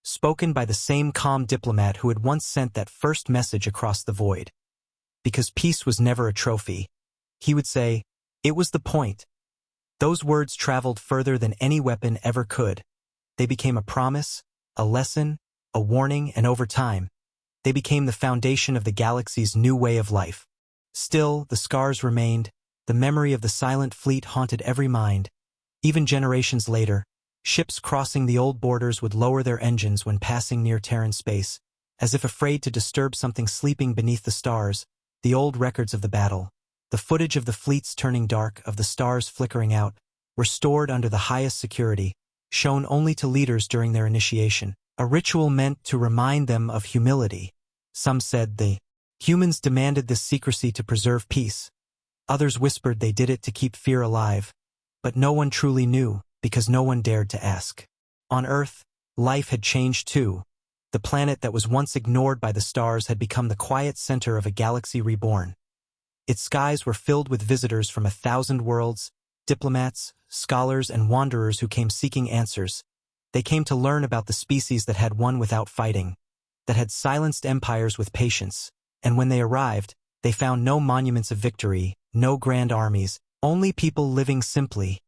spoken by the same calm diplomat who had once sent that first message across the void. Because peace was never a trophy, he would say, it was the point. Those words traveled further than any weapon ever could. They became a promise, a lesson, a warning, and over time, they became the foundation of the galaxy's new way of life. Still, the scars remained, the memory of the silent fleet haunted every mind. Even generations later, ships crossing the old borders would lower their engines when passing near Terran space, as if afraid to disturb something sleeping beneath the stars. The old records of the battle, the footage of the fleets turning dark, of the stars flickering out, were stored under the highest security, shown only to leaders during their initiation, a ritual meant to remind them of humility. Some said the humans demanded this secrecy to preserve peace. Others whispered they did it to keep fear alive. But no one truly knew, because no one dared to ask. On Earth, life had changed too. The planet that was once ignored by the stars had become the quiet center of a galaxy reborn. Its skies were filled with visitors from 1,000 worlds, diplomats, scholars, and wanderers who came seeking answers. They came to learn about the species that had won without fighting, that had silenced empires with patience, and when they arrived, they found no monuments of victory, no grand armies, only people living simply,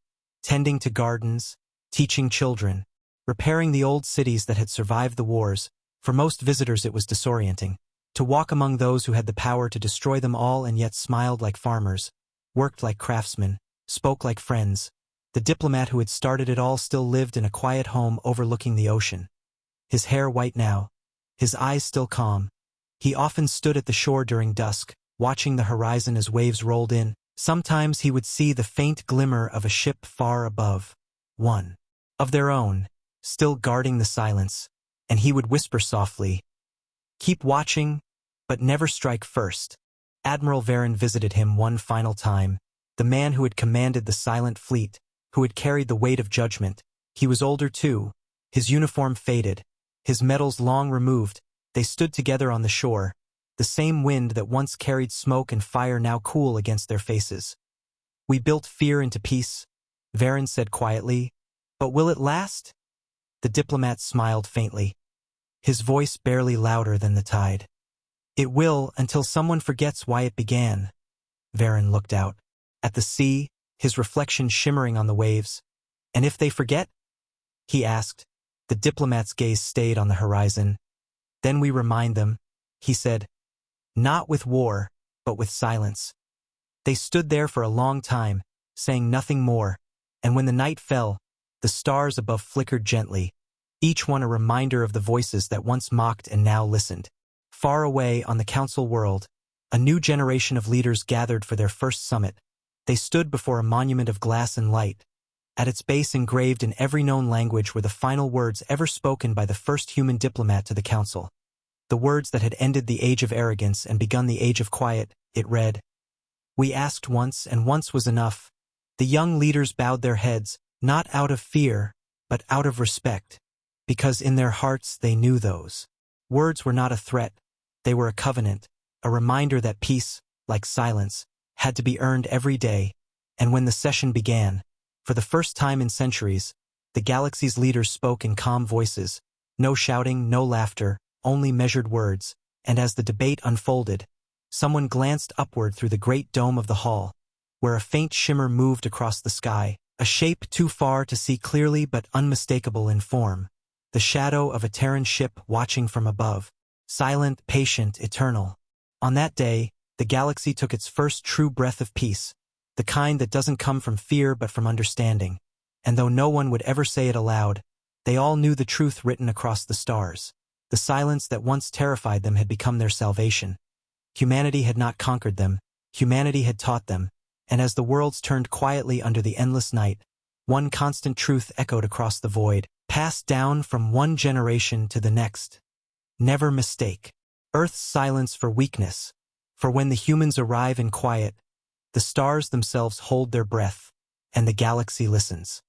tending to gardens, teaching children, repairing the old cities that had survived the wars. For most visitors it was disorienting, to walk among those who had the power to destroy them all and yet smiled like farmers, worked like craftsmen, spoke like friends. The diplomat who had started it all still lived in a quiet home overlooking the ocean. His hair white now, his eyes still calm. He often stood at the shore during dusk, watching the horizon as waves rolled in. Sometimes he would see the faint glimmer of a ship far above, one of their own, still guarding the silence, and he would whisper softly, "Keep watching, but never strike first." Admiral Varen visited him one final time, the man who had commanded the silent fleet, who had carried the weight of judgment. He was older too, his uniform faded, his medals long removed. They stood together on the shore, the same wind that once carried smoke and fire now cool against their faces. "We built fear into peace," Varen said quietly, "but will it last?" The diplomat smiled faintly, his voice barely louder than the tide. "It will, until someone forgets why it began." Varen looked out at the sea, his reflection shimmering on the waves. "And if they forget?" he asked. The diplomat's gaze stayed on the horizon. "Then we remind them," he said. "Not with war, but with silence." They stood there for a long time, saying nothing more, and when the night fell, the stars above flickered gently, each one a reminder of the voices that once mocked and now listened. Far away on the council world, a new generation of leaders gathered for their first summit. They stood before a monument of glass and light. At its base, engraved in every known language, were the final words ever spoken by the first human diplomat to the council. The words that had ended the age of arrogance and begun the age of quiet. It read, "We asked once, and once was enough." The young leaders bowed their heads, not out of fear, but out of respect, because in their hearts they knew those words were not a threat. They were a covenant, a reminder that peace, like silence, had to be earned every day. And when the session began, for the first time in centuries, the galaxy's leaders spoke in calm voices, no shouting, no laughter, only measured words. And as the debate unfolded, someone glanced upward through the great dome of the hall, where a faint shimmer moved across the sky, a shape too far to see clearly but unmistakable in form, the shadow of a Terran ship watching from above, silent, patient, eternal. On that day, the galaxy took its first true breath of peace, the kind that doesn't come from fear but from understanding. And though no one would ever say it aloud, they all knew the truth written across the stars. The silence that once terrified them had become their salvation. Humanity had not conquered them, humanity had taught them, and as the worlds turned quietly under the endless night, one constant truth echoed across the void, passed down from one generation to the next. Never mistake Earth's silence for weakness, for when the humans arrive in quiet, the stars themselves hold their breath, and the galaxy listens.